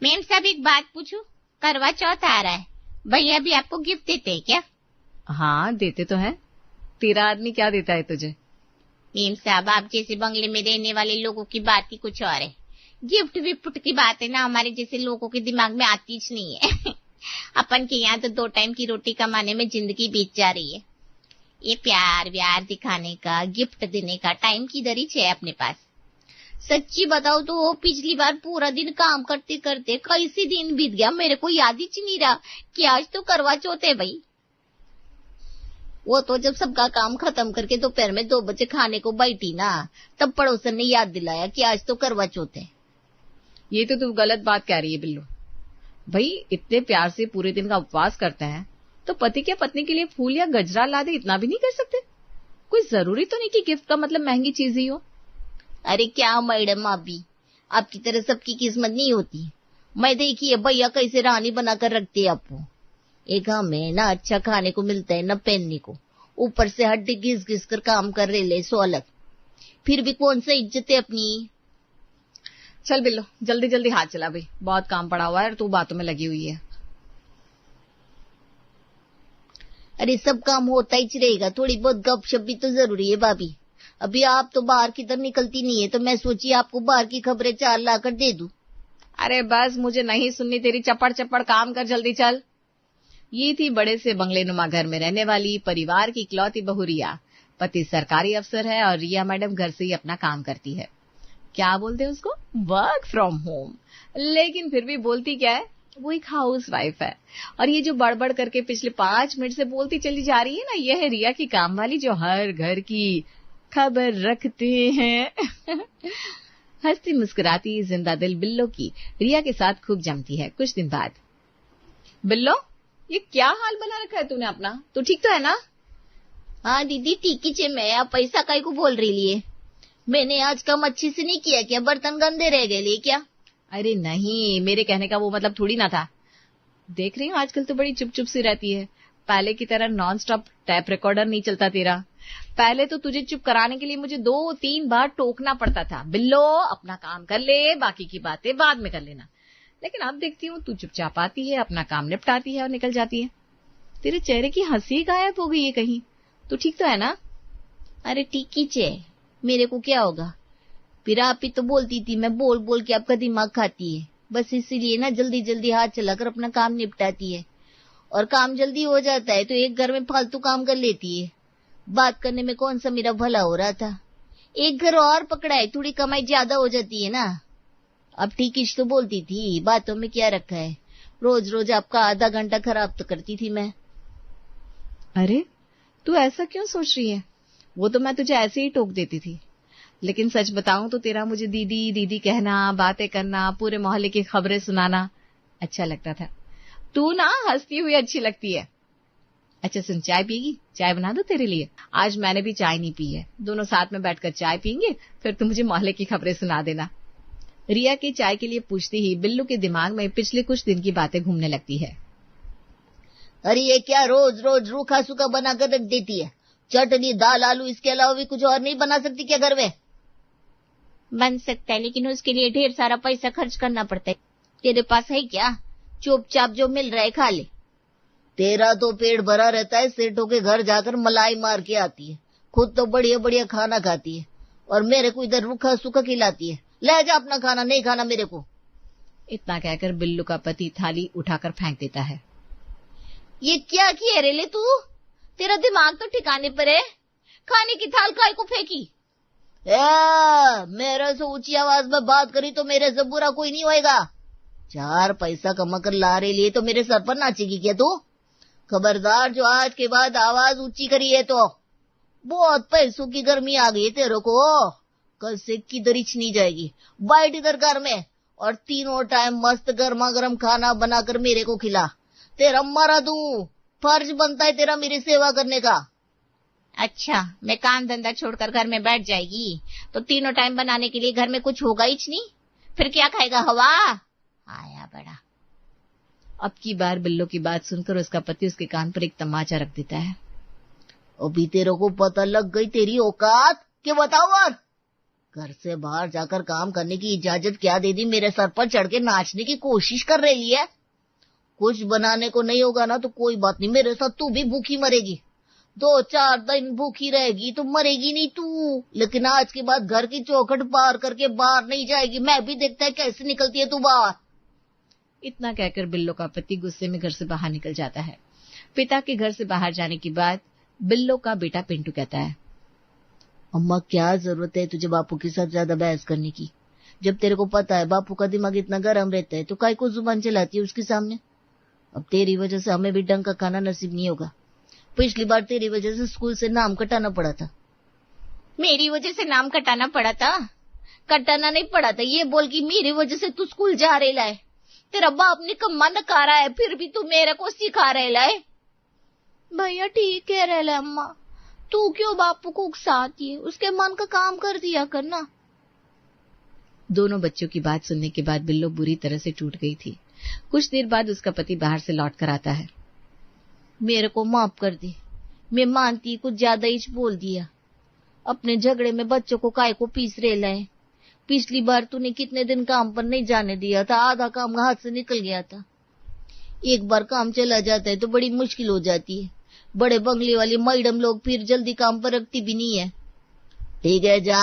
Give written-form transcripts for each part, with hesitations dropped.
Ma'am साहब एक बात पूछूं, करवा चौथ आ रहा है, भैया भी आपको गिफ्ट देते हैं क्या? हाँ देते तो है। तेरा आदमी क्या देता है तुझे? मेम साहब आप जैसे बंगले में रहने वाले लोगों की बात ही कुछ और है। गिफ्ट विफ्ट की बात है ना हमारे जैसे लोगों के दिमाग में आती ही नहीं है। अपन के यहाँ तो 2 टाइम की रोटी कमाने में जिंदगी बीत जा रही है। ये प्यार व्यार दिखाने का, गिफ्ट देने का टाइम किधर ही है अपने पास। सच्ची बताओ तो वो पिछली बार पूरा दिन काम करते करते कैसे दिन बीत गया मेरे को याद ही नहीं रहा कि आज तो करवा चौथ है भाई। वो तो जब सबका काम खत्म करके दोपहर में 2 बजे खाने को बैठी ना, तब पड़ोसन ने याद दिलाया कि आज तो करवा चौथ है। ये तो तू गलत बात कह रही है बिल्लू। भाई इतने प्यार से पूरे दिन का उपवास करते हैं तो पति क्या पत्नी के लिए फूल या गजरा ला दे, इतना भी नहीं कर सकते? कोई जरूरी तो नहीं कि गिफ्ट का मतलब महंगी चीज ही हो। अरे क्या मैडम, आप भी आपकी तरह सबकी किस्मत नहीं होती। मैं देखिए भैया कैसे रानी बनाकर रखते हैं आपको। एक हमें ना अच्छा खाने को मिलता है न पहनने को, ऊपर से हड्डी घिस घिस कर काम कर रहे ले सो अलग, फिर भी कौन सा इज्जत है अपनी। चल बिल्लो जल्दी जल्दी हाथ चला भाई, बहुत काम पड़ा हुआ है और तू बातों में लगी हुई है। अरे सब काम होता ही रहेगा, थोड़ी बहुत गपशप भी तो जरूरी है भाभी। अभी आप तो बाहर की तरफ निकलती नहीं है तो मैं सोची आपको बाहर की खबरें 4 लाकर दे दूं। अरे बस मुझे नहीं सुननी तेरी चपड़ चपड़, काम कर जल्दी चल। ये थी बड़े से बंगले नुमा घर में रहने वाली परिवार की इकलौती बहू रिया। पति सरकारी अफसर है और रिया मैडम घर से ही अपना काम करती है। क्या बोलते हैं उसको, वर्क फ्रॉम होम, लेकिन फिर भी बोलती क्या है, वो एक हाउस वाइफ है। और ये जो बड़बड़ करके पिछले 5 मिनट से बोलती चली जा रही है ना, यह है रिया की काम वाली जो हर घर की खबर रखते हैं। हंसती मुस्कुराती जिंदा दिल बिल्लो की रिया के साथ खूब जमती है। कुछ दिन बाद, बिल्लो ये क्या हाल बना रखा है तूने अपना, तू ठीक तो है ना? हाँ दीदी ठीक ही छे मैं, आप पैसा काई को बोल रही लिए? मैंने आज काम अच्छे से नहीं किया क्या? बर्तन गंदे रह गए लिए क्या? अरे नहीं, मेरे कहने का वो मतलब थोड़ी ना था। देख रही हूँ आजकल तो बड़ी चुप चुप सी रहती है, पहले की तरह नॉन स्टॉप टैप रिकॉर्डर नहीं चलता तेरा। पहले तो तुझे चुप कराने के लिए मुझे 2-3 बार टोकना पड़ता था, बिल्लो अपना काम कर ले, बाकी की बातें बाद में कर लेना। लेकिन अब देखती हूँ तू चुपचाप आती है, अपना काम निपटाती है और निकल जाती है। तेरे चेहरे की हंसी गायब हो गई है कहीं, तू ठीक तो है ना? अरे ठीक ही चे, मेरे को क्या होगा? फिर आप ही तो बोलती थी मैं बोल बोल के आपका दिमाग खाती है, बस इसीलिए ना जल्दी जल्दी हाथ चलाकर अपना काम निपटाती है। और काम जल्दी हो जाता है तो एक घर में फालतू काम कर लेती है। बात करने में कौन सा मेरा भला हो रहा था? एक घर और पकड़ा है, थोड़ी कमाई ज्यादा हो जाती है ना। अब ठीक ही तो बोलती थी, बातों में क्या रखा है, रोज रोज आपका आधा घंटा खराब तो करती थी मैं। अरे तू ऐसा क्यों सोच रही है? वो तो मैं तुझे ऐसे ही टोक देती थी, लेकिन सच बताऊं तो तेरा मुझे दीदी दीदी कहना, बातें करना, पूरे मोहल्ले की खबरें सुनाना अच्छा लगता था। तू ना हंसती हुई अच्छी लगती है। अच्छा सुन, चाय पिएगी? चाय बना दो तेरे लिए। आज मैंने भी चाय नहीं पी है, दोनों साथ में बैठकर चाय पियेंगे, फिर तू मुझे मोहल्ले की खबरें सुना देना। रिया की चाय के लिए पूछती ही बिल्लू के दिमाग में पिछले कुछ दिन की बातें घूमने लगती है। अरे ये क्या रोज रोज रूखा सूखा बनाकर रख देती है? चटनी दाल आलू इसके अलावा भी कुछ और नहीं बना सकती क्या घर में? बन सकता है लेकिन उसके लिए ढेर सारा पैसा खर्च करना पड़ता है। तेरे पास है क्या? चुपचाप जो मिल रहा है खा ले। तेरा तो पेट भरा रहता है, सेठों के घर जाकर मलाई मार के आती है, खुद तो बढ़िया बढ़िया खाना खाती है और मेरे को इधर रूखा सूखा खिलाती है। ले जा अपना खाना, नहीं खाना मेरे को। इतना कहकर बिल्लू का पति थाली उठाकर फेंक देता है। ये क्या किया रे ले तू? तेरा दिमाग तो ठिकाने पर है, खाने की थाल काय को फेंकी? मेरे से ऊंची आवाज में बात करी तो मेरे से बुरा कोई नहीं होएगा। 4 पैसा कमा कर ला रहे लिए तो मेरे सर पर नाचेगी क्या तू? खबरदार, जो आज के बाद आवाज ऊंची करी है तो बहुत पैसों की गर्मी आ गई तेरे को, कल से किधर ही नहीं जाएगी। बैठ इधर घर में और 3 टाइम मस्त गर्मा गर्म खाना बनाकर मेरे को खिला। तेरा मरा दूं, फर्ज बनता है तेरा मेरी सेवा करने का। अच्छा, मैं काम धंधा छोड़कर घर में बैठ जाएगी तो 3 टाइम बनाने के लिए घर में कुछ होगा ही नहीं, फिर क्या खाएगा? हवा आया बड़ा। अब की बार बिल्लो की बात सुनकर उसका पति उसके कान पर एक तमाचा रख देता है। अभी तेरे को पता लग गई तेरी औकात के? बताओ और घर से बाहर जाकर काम करने की इजाजत क्या दे दी? मेरे सर पर चढ़ के नाचने की कोशिश कर रही है। कुछ बनाने को नहीं होगा ना तो कोई बात नहीं, मेरे साथ तू भी भूखी मरेगी। 2-4 दिन भूखी रहेगी तो मरेगी नहीं तू, लेकिन आज के बाद घर की चौखट पार करके बाहर नहीं जाएगी। मैं भी देखता है कैसे निकलती है तू बाहर। इतना कहकर बिल्लो का पति गुस्से में घर से बाहर निकल जाता है। पिता के घर से बाहर जाने के बाद बिल्लो का बेटा पिंटू कहता है, अम्मा क्या जरूरत है तुझे बापू के साथ ज्यादा बहस करने की? जब तेरे को पता है बापू का दिमाग इतना गर्म रहता है तो काय को जुबान चलाती है उसके सामने? अब तेरी वजह से हमें भी ढंग का खाना नसीब नहीं होगा। पिछली बार तेरी वजह से स्कूल से नाम कटाना पड़ा था। मेरी वजह से नाम कटाना पड़ा था? कटाना नहीं पड़ा था, ये बोल कि मेरी वजह से तू स्कूल जा रहे लाए। तेरा बाप निकम्मा नकारा है, फिर भी तू मेरे को सिखा रहे लाए। भैया ठीक कह रहे ला अम्मा, तू क्यों बापू को उकसाती है? उसके मन का काम कर दिया करना। दोनों बच्चों की बात सुनने के बाद बिल्लो बुरी तरह से टूट गई थी। कुछ देर बाद उसका पति बाहर से लौट कर आता है। मेरे को माफ कर दे, मैं मानती कुछ ज्यादा ही बोल दिया। अपने झगड़े में बच्चों को काय को पीस रहे लाए। पिछली बार तूने कितने दिन काम पर नहीं जाने दिया था, आधा काम हाथ से निकल गया था। एक बार काम चला जाता है तो बड़ी मुश्किल हो जाती है। बड़े बंगले वाली मैडम लोग फिर जल्दी काम पर रखती भी नहीं है। ठीक है जा,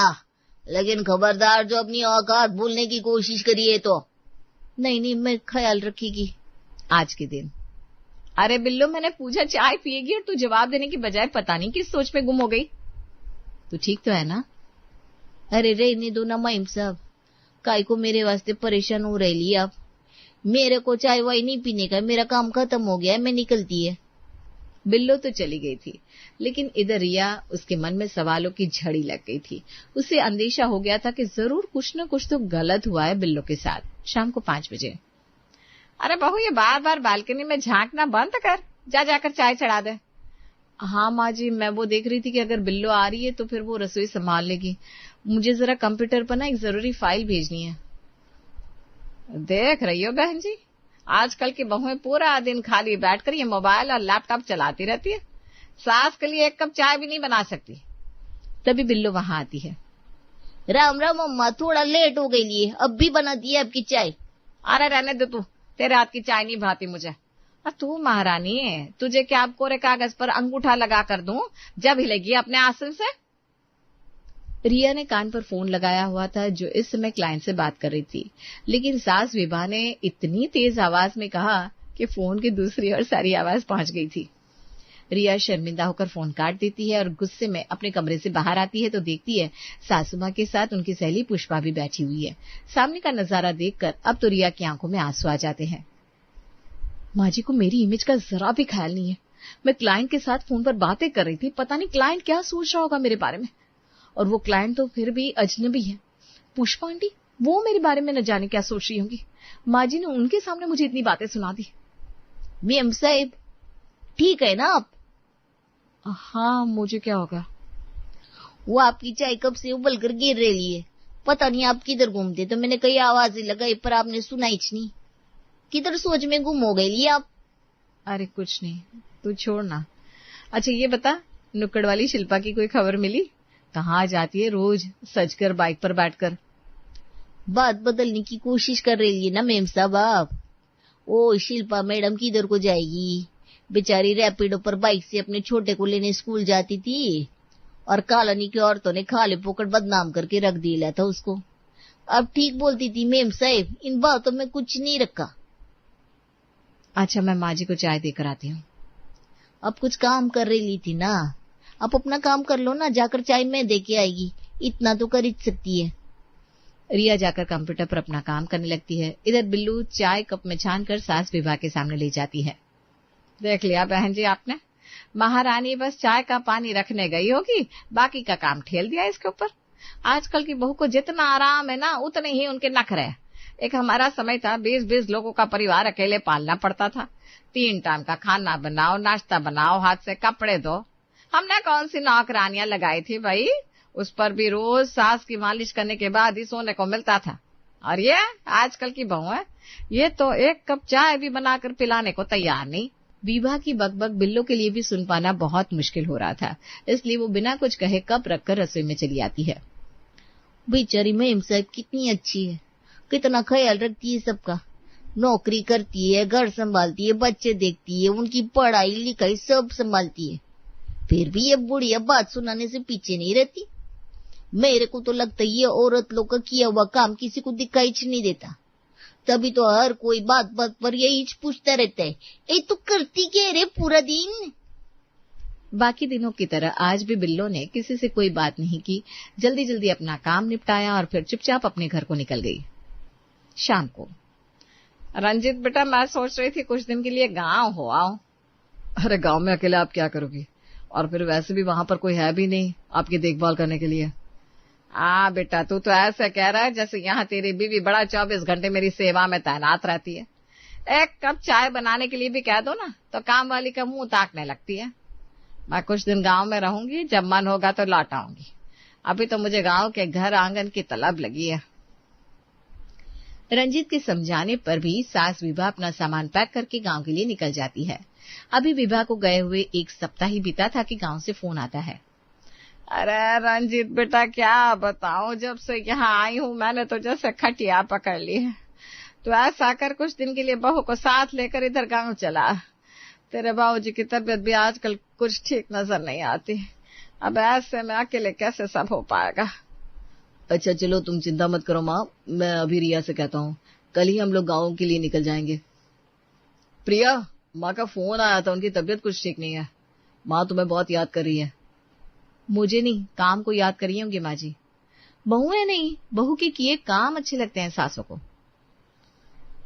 लेकिन खबरदार जो अपनी औकात भूलने की कोशिश करिए तो। नहीं, मैं ख्याल रखेगी। आज के दिन अरे बिल्लो, मैंने पूछा चाय पिएगी और तू जवाब देने की बजाय पता नहीं किस सोच में गुम हो गई। तू ठीक तो है ना? अरे रहने दो ना माइम साहब, काय को मेरे वास्ते परेशान हो रही आप। मेरे को चाय वाय नहीं पीने का, मेरा काम खत्म हो गया है, मैं निकलती है। बिल्लो तो चली गई थी, लेकिन इधर रिया, उसके मन में सवालों की झड़ी लग गई थी। उसे अंदेशा हो गया था कि जरूर कुछ न कुछ तो गलत हुआ है बिल्लो के साथ। शाम को 5 बजे, अरे बहू ये बार बार बालकनी में झांकना बंद कर, जाकर चाय चढ़ा दे। हाँ माँ जी, मैं वो देख रही थी कि अगर बिल्लो आ रही है तो फिर वो रसोई संभाल लेगी। मुझे जरा कंप्यूटर पर ना एक जरूरी फाइल भेजनी है। देख रही हो बहन जी, आजकल की बहुएं पूरा दिन खाली बैठकर ये मोबाइल और लैपटॉप चलाती रहती है, सास के लिए एक कप चाय भी नहीं बना सकती। तभी बिल्लो वहां आती है। राम राम अम्मा, थोड़ा लेट हो गई लिए, अब भी बना दी है आपकी चाय। अरे रहने दे तू, तेरे हाथ की चाय नहीं भाती मुझे। तू महारानी है, तुझे क्या अब कोरे कागज पर अंगूठा लगा कर दूं जब हिलेगी अपने आसन से? रिया ने कान पर फोन लगाया हुआ था जो इस समय क्लाइंट से बात कर रही थी, लेकिन सास विभा ने इतनी तेज आवाज में कहा कि फोन की दूसरी ओर सारी आवाज पहुंच गई थी। रिया शर्मिंदा होकर फोन काट देती है और गुस्से में अपने कमरे से बाहर आती है तो देखती है सासू माँ के साथ उनकी सहेली पुष्पा भी बैठी हुई है। सामने का नजारा देखकर अब तो रिया की आंखों में आंसू आ जाते हैं। माँ जी को मेरी इमेज का जरा भी ख्याल नहीं है। मैं क्लाइंट के साथ फोन पर बातें कर रही थी, पता नहीं क्लाइंट क्या सोच रहा होगा मेरे बारे में। और वो क्लाइंट तो फिर भी अजनबी है। पुष्पा आंटी, वो मेरे बारे में न जाने क्या सोच रही होंगी। माँ जी ने उनके सामने मुझे इतनी बातें सुना दी। मेम साहब ठीक है ना आप? हाँ, मुझे क्या होगा? वो आपकी चाय कब से उबल कर गिर रही है, पता नहीं आप किधर घूमते, तो मैंने कई आवाजें लगाई पर आपने सुनाई नहीं। किधर सोच में गुम हो गई आप? अरे कुछ नहीं, तू छोड़ना। अच्छा ये बता, नुक्कड़ वाली शिल्पा की कोई खबर मिली? कहाँ जाती है रोज सजकर बाइक पर बैठकर? बात बदलने की कोशिश कर रही है ना मेम साहब आप। ओ शिल्पा मैडम किधर को जाएगी, बेचारी रैपिडो पर बाइक से अपने छोटे को लेने स्कूल जाती थी और कॉलोनी की औरतों ने खाले पोकट बदनाम करके रख दिया था उसको। अब ठीक बोलती थी मेम साहब, इन बातों में कुछ नहीं रखा। अच्छा मैं माँ जी को चाय देकर आती हूँ। अब कुछ काम कर रही थी ना, आप अपना काम कर लो ना, जाकर चाय मैं दे के आएगी, इतना तो कर ही सकती है। रिया जाकर कंप्यूटर पर अपना काम करने लगती है। इधर बिल्लू चाय कप में छानकर सास विभा के सामने ले जाती है। देख लिया बहन जी आपने, महारानी बस चाय का पानी रखने गई होगी, बाकी का काम ठेल दिया इसके ऊपर। आजकल की बहू को जितना आराम है ना उतने ही उनके नखरे हैं। एक हमारा समय था 20-20 लोगों का परिवार अकेले पालना पड़ता था। 3 टाइम का खाना बनाओ, नाश्ता बनाओ, हाथ से कपड़े धो। हमने कौन सी नौकरानियां लगाई थी भाई, उस पर भी रोज सास की मालिश करने के बाद ही सोने को मिलता था। और ये आजकल की बहू है, ये तो 1 कप चाय भी बनाकर पिलाने को तैयार नहीं। विभा की बकबक बिल्लो के लिए भी सुन पाना बहुत मुश्किल हो रहा था, इसलिए वो बिना कुछ कहे कप रखकर रसोई में चली आती है। बेचारी महिम साहब कितनी अच्छी है, कितना ख्याल रखती है सबका, नौकरी करती है, घर संभालती है, बच्चे देखती है, उनकी पढ़ाई लिखाई सब संभालती है, फिर भी ये बुढ़िया बात सुनाने से पीछे नहीं रहती। मेरे को तो लगता है ये औरत लोग का किया हुआ काम किसी को दिखाई नहीं देता, तभी तो हर कोई बात बात पर यही पूछता रहता है, ए तू करती क्या रे पूरा दिन। बाकी दिनों की तरह आज भी बिल्लो ने किसी से कोई बात नहीं की, जल्दी जल्दी अपना काम निपटाया और फिर चुपचाप अपने घर को निकल गई। शाम को, रंजीत बेटा मैं सोच रही थी कुछ दिन के लिए गांव हो आओ। अरे गांव में अकेले आप क्या करोगी, और फिर वैसे भी वहां पर कोई है भी नहीं आपकी देखभाल करने के लिए। बेटा तू तो ऐसे कह रहा है जैसे यहाँ तेरी बीवी बड़ा 24 घंटे मेरी सेवा में तैनात रहती है। एक कप चाय बनाने के लिए भी कह दो ना तो काम वाली का मुंह ताकने लगती है। मैं कुछ दिन गांव में रहूंगी, जब मन होगा तो लौट आऊंगी। अभी तो मुझे गांव के घर आंगन की तलब लगी है। रंजीत के समझाने पर भी सास विभा अपना सामान पैक करके गांव के लिए निकल जाती है। अभी विभा को गए हुए 1 सप्ताह ही बीता था कि गांव से फोन आता है। अरे रंजीत बेटा क्या बताऊं, जब से यहाँ आई हूँ मैंने तो जैसे खटिया पकड़ ली है। तो ऐसा कर कुछ दिन के लिए बहू को साथ लेकर इधर गांव चला। तेरे बाबूजी की तबीयत भी आजकल कुछ ठीक नजर नहीं आती। अब ऐसे में अकेले कैसे सब हो पाएगा। अच्छा चलो तुम चिंता मत करो माँ, मैं अभी रिया से कहता हूँ, कल ही हम लोग गाँव के लिए निकल जाएंगे। प्रिया, माँ का फोन आया था, उनकी तबीयत कुछ ठीक नहीं है। माँ तुम्हें बहुत याद कर रही है। मुझे नहीं, काम को याद करी होंगी माँ जी। बहू है नहीं, बहू के किए काम अच्छे लगते हैं सासों को।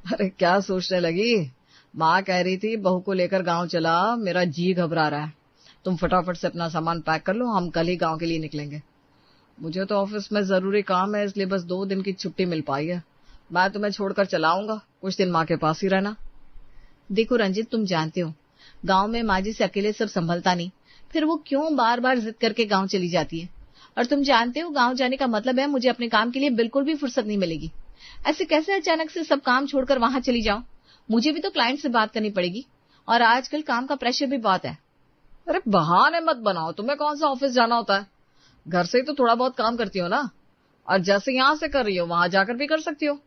अरे क्या सोचने लगी, माँ कह रही थी बहू को लेकर गांव चला, मेरा जी घबरा रहा है। तुम फटाफट से अपना सामान पैक कर लो, हम कल ही गांव के लिए निकलेंगे। मुझे तो ऑफिस में जरूरी काम है, इसलिए बस 2 दिन की छुट्टी मिल पाई है। मैं तुम्हें छोड़कर चलाऊंगा, कुछ दिन माँ के पास ही रहना। देखो रंजीत, तुम जानते हो गांव में माँ जी से अकेले सब संभलता नहीं, फिर वो क्यों बार बार जिद करके गांव चली जाती है। और तुम जानते हो गांव जाने का मतलब है मुझे अपने काम के लिए बिल्कुल भी फुर्सत नहीं मिलेगी। ऐसे कैसे अचानक से सब काम छोड़कर वहां चली जाओ, मुझे भी तो क्लाइंट से बात करनी पड़ेगी और आजकल काम का प्रेशर भी बहुत है। अरे बहाने मत बनाओ, तुम्हें कौन सा ऑफिस जाना होता है, घर से ही तो थोड़ा बहुत काम करती हो ना, और जैसे यहाँ से कर रही हो वहां जाकर भी कर सकती हो।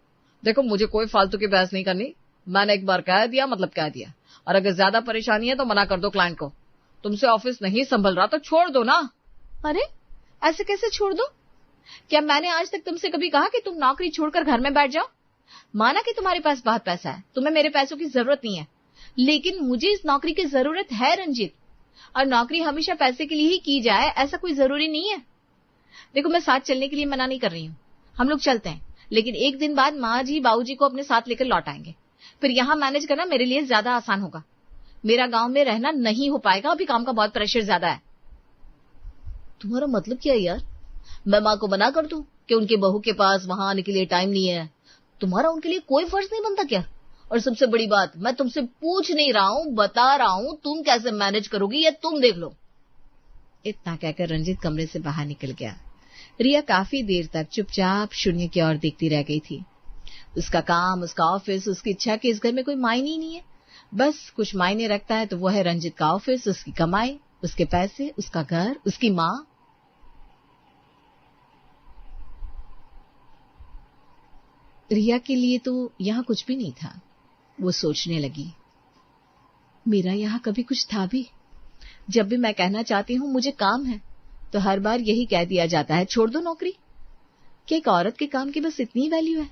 देखो मुझे कोई फालतू की बहस नहीं करनी, मैंने एक बार कह दिया मतलब कह दिया, और अगर ज्यादा परेशानी है तो मना कर दो क्लाइंट को। तुमसे ऑफिस नहीं संभल रहा तो छोड़ दो ना। अरे ऐसे कैसे छोड़ दो, क्या मैंने आज तक तुमसे कभी कहा कि तुम नौकरी छोड़कर घर में बैठ जाओ। माना कि तुम्हारे पास बहुत पैसा है, तुम्हें मेरे पैसों की जरूरत नहीं है, लेकिन मुझे इस नौकरी की जरूरत है रंजीत, और नौकरी हमेशा पैसे के लिए ही की जाए ऐसा कोई जरूरी नहीं है। देखो मैं साथ चलने के लिए मना नहीं कर रही हूँ, हम लोग चलते हैं, लेकिन 1 दिन बाद माँ जी बाबूजी को अपने साथ लेकर लौट आएंगे, फिर यहाँ मैनेज करना मेरे लिए ज्यादा आसान होगा। मेरा गांव में रहना नहीं हो पाएगा, अभी काम का बहुत प्रेशर ज्यादा है। तुम्हारा मतलब क्या है यार, मैं माँ को मना कर दूं कि उनके बहू के पास वहां आने के लिए टाइम नहीं है, तुम्हारा उनके लिए कोई फर्ज नहीं बनता क्या। और सबसे बड़ी बात, मैं तुमसे पूछ नहीं रहा हूँ, बता रहा हूँ, तुम कैसे मैनेज करोगी या तुम देख लो। इतना कहकर रंजीत कमरे से बाहर निकल गया। रिया काफी देर तक चुपचाप शून्य की ओर देखती रह गई थी। उसका काम, उसका ऑफिस, उसकी इच्छा कि इस घर में कोई मायने ही नहीं है। बस कुछ मायने रखता है तो वो है रंजीत का ऑफिस, उसकी कमाई, उसके पैसे, उसका घर, उसकी माँ। रिया के लिए तो यहाँ कुछ भी नहीं था। वो सोचने लगी, मेरा यहाँ कभी कुछ था भी। जब भी मैं कहना चाहती हूँ मुझे काम है, तो हर बार यही कह दिया जाता है छोड़ दो नौकरी। क्या एक औरत के काम की बस इतनी वैल्यू है।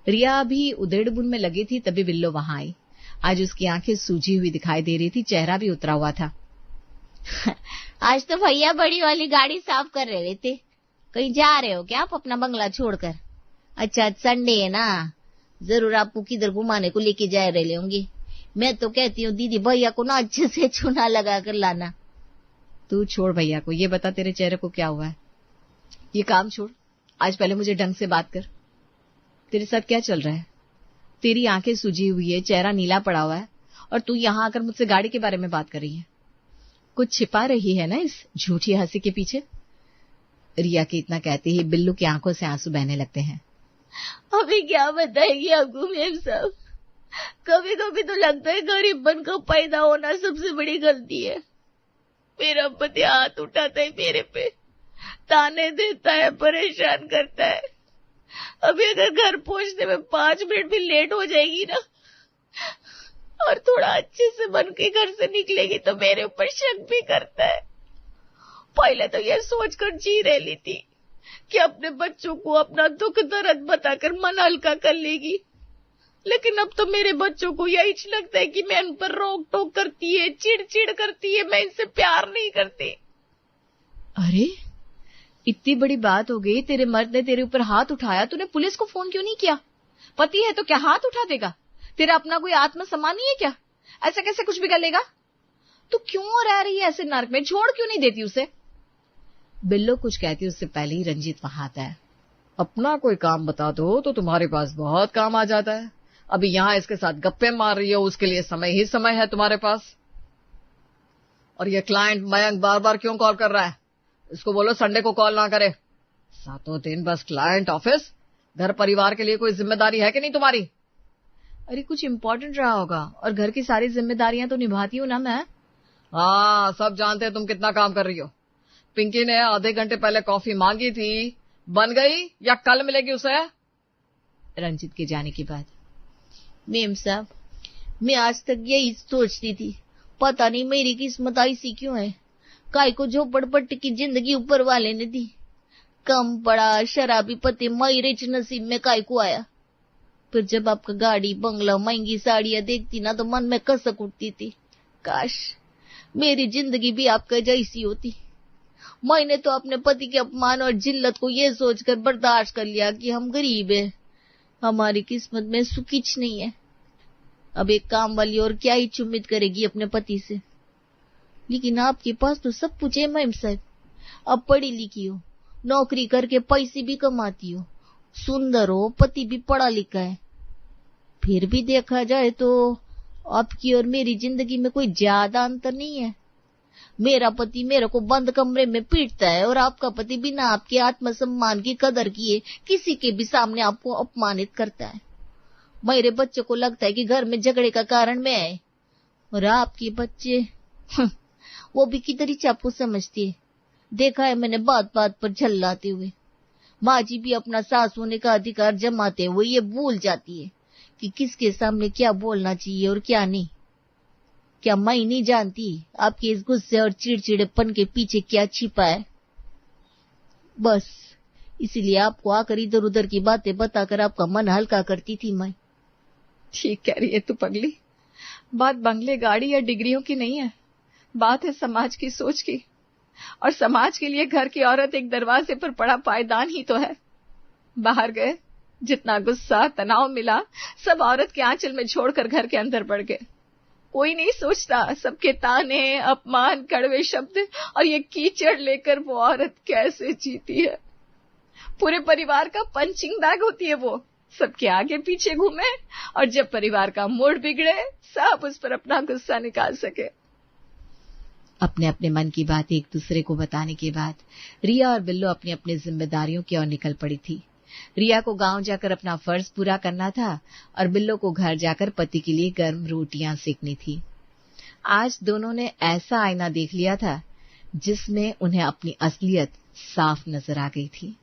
रिया अभी उधेड़-बुन में लगी थी तभी बिल्लो वहां आई। आज उसकी आंखें सूजी हुई दिखाई दे रही थी, चेहरा भी उतरा हुआ था। आज तो भैया बड़ी वाली गाड़ी साफ कर रहे थे, कहीं जा रहे हो क्या आप अपना बंगला छोड़कर। अच्छा संडे है ना, जरूर आपको किधर घुमाने को लेके जा रहे होंगे। मैं तो कहती हूँ दीदी भैया को ना अच्छे से चूना लगा कर लाना। तू छोड़ भैया को, ये बता तेरे चेहरे को क्या हुआ है। ये काम छोड़, आज पहले मुझे ढंग से बात कर। तेरे साथ क्या चल रहा है। तेरी आंखें सूजी हुई है, चेहरा नीला पड़ा हुआ है, और तू यहाँ आकर मुझसे गाड़ी के बारे में बात कर रही है। कुछ छिपा रही है ना इस झूठी हंसी के पीछे। रिया के इतना कहते ही बिल्लू की आंखों से आंसू बहने लगते हैं। अभी क्या बताएगी आपको मेम साहब, कभी कभी तो लगता है गरीब बनकर पैदा होना सबसे बड़ी गलती है। मेरा पति हाथ उठाता है मेरे पे ताने देता है, परेशान करता है। अभी अगर घर पहुंचने में 5 मिनट भी लेट हो जाएगी ना, और थोड़ा अच्छे से बन के घर से निकलेगी, तो मेरे ऊपर शक भी करता है। पहले तो ये सोचकर जी रही थी कि अपने बच्चों को अपना दुख दर्द बताकर मन हल्का कर लेगी, लेकिन अब तो मेरे बच्चों को यही लगता है कि मैं इन पर रोक टोक करती है, चिड़चिड़ करती है, मैं इनसे प्यार नहीं करती। अरे इतनी बड़ी बात हो गई, तेरे मर्द ने तेरे ऊपर हाथ उठाया, तूने पुलिस को फोन क्यों नहीं किया? पति है तो क्या हाथ उठा देगा? तेरा अपना कोई आत्मसम्मान नहीं है क्या? ऐसा कैसे कुछ भी कर लेगा? तू क्यों रह रही है ऐसे नर्क में? छोड़ क्यों नहीं देती उसे? बिल्लो कुछ कहती उससे पहले ही रंजीत वहां आता है। अपना कोई काम बता दो तो तुम्हारे पास बहुत काम आ जाता है। अभी यहाँ इसके साथ गप्पे मार रही हो, उसके लिए समय ही समय है तुम्हारे पास। और ये क्लाइंट मयंक बार बार क्यों कॉल कर रहा है? इसको बोलो संडे को कॉल ना करे। 7 दिन बस क्लाइंट, ऑफिस, घर परिवार के लिए कोई जिम्मेदारी है कि नहीं तुम्हारी? अरे कुछ इम्पोर्टेंट रहा होगा, और घर की सारी जिम्मेदारियां तो निभाती हूँ ना मैं। हाँ, सब जानते हैं तुम कितना काम कर रही हो। पिंकी ने आधे घंटे पहले कॉफी मांगी थी, बन गई या कल मिलेगी उसे? रंजीत के जाने के बाद मेम साहब, मैं आज तक यही सोचती थी, पता नहीं मेरी किस्मत ऐसी क्यों है। काय को झोपड़पट्टी की जिंदगी ऊपर वाले ने दी, कम पड़ा शराबी पति मेरे नसीब में काय को आया। फिर जब आपका गाड़ी बंगला महंगी साड़ियां देखती ना, तो मन में कसक उठती थी, काश मेरी जिंदगी भी आपका जैसी होती। मैंने तो अपने पति के अपमान और जिल्लत को ये सोचकर बर्दाश्त कर लिया कि हम गरीब हैं, हमारी किस्मत में सुखिच नहीं है। अब एक काम वाली और क्या ही उम्मीद करेगी अपने पति से। लेकिन आपके पास तो सब कुछ है मैम साहब। अब पढ़ी लिखी हो, नौकरी करके पैसे भी कमाती हो, सुंदर हो, पति भी पढ़ा लिखा है। फिर भी देखा जाए तो आपकी और मेरी जिंदगी में कोई ज्यादा अंतर नहीं है। मेरा पति मेरे को बंद कमरे में पीटता है, और आपका पति बिना आपके आत्मसम्मान की कदर किए किसी के भी सामने आपको अपमानित करता है। मेरे बच्चों को लगता है कि घर में झगड़े का कारण मैं है, और आपके बच्चे वो भी किधर चापू समझती है। देखा है मैंने बात बात पर झल्लाते हुए। माँ जी भी अपना सास होने का अधिकार जमाते हुए ये भूल जाती है कि किसके सामने क्या बोलना चाहिए और क्या नहीं। क्या मैं नहीं जानती आपके इस गुस्से और चिड़चिड़ेपन के पीछे क्या छिपा है? बस इसीलिए आपको आकर इधर उधर की बातें बताकर आपका मन हल्का करती थी मैं। ठीक कह रही है तू पगली। बात बंगले, गाड़ी या डिग्रियों की नहीं है, बात है समाज की सोच की। और समाज के लिए घर की औरत एक दरवाजे पर पड़ा पायदान ही तो है। बाहर गए, जितना गुस्सा तनाव मिला सब औरत के आंचल में छोड़कर घर के अंदर बढ़ गए। कोई नहीं सोचता सबके ताने, अपमान, कड़वे शब्द और ये कीचड़ लेकर वो औरत कैसे जीती है। पूरे परिवार का पंचिंग बैग होती है वो, सबके आगे पीछे घूमे, और जब परिवार का मूड बिगड़े सब उस पर अपना गुस्सा निकाल सके। अपने अपने मन की बात एक दूसरे को बताने के बाद रिया और बिल्लो अपनी अपनी जिम्मेदारियों की ओर निकल पड़ी थी। रिया को गांव जाकर अपना फर्ज पूरा करना था, और बिल्लो को घर जाकर पति के लिए गर्म रोटियां सेकनी थी। आज दोनों ने ऐसा आईना देख लिया था जिसमें उन्हें अपनी असलियत साफ नजर आ गई थी।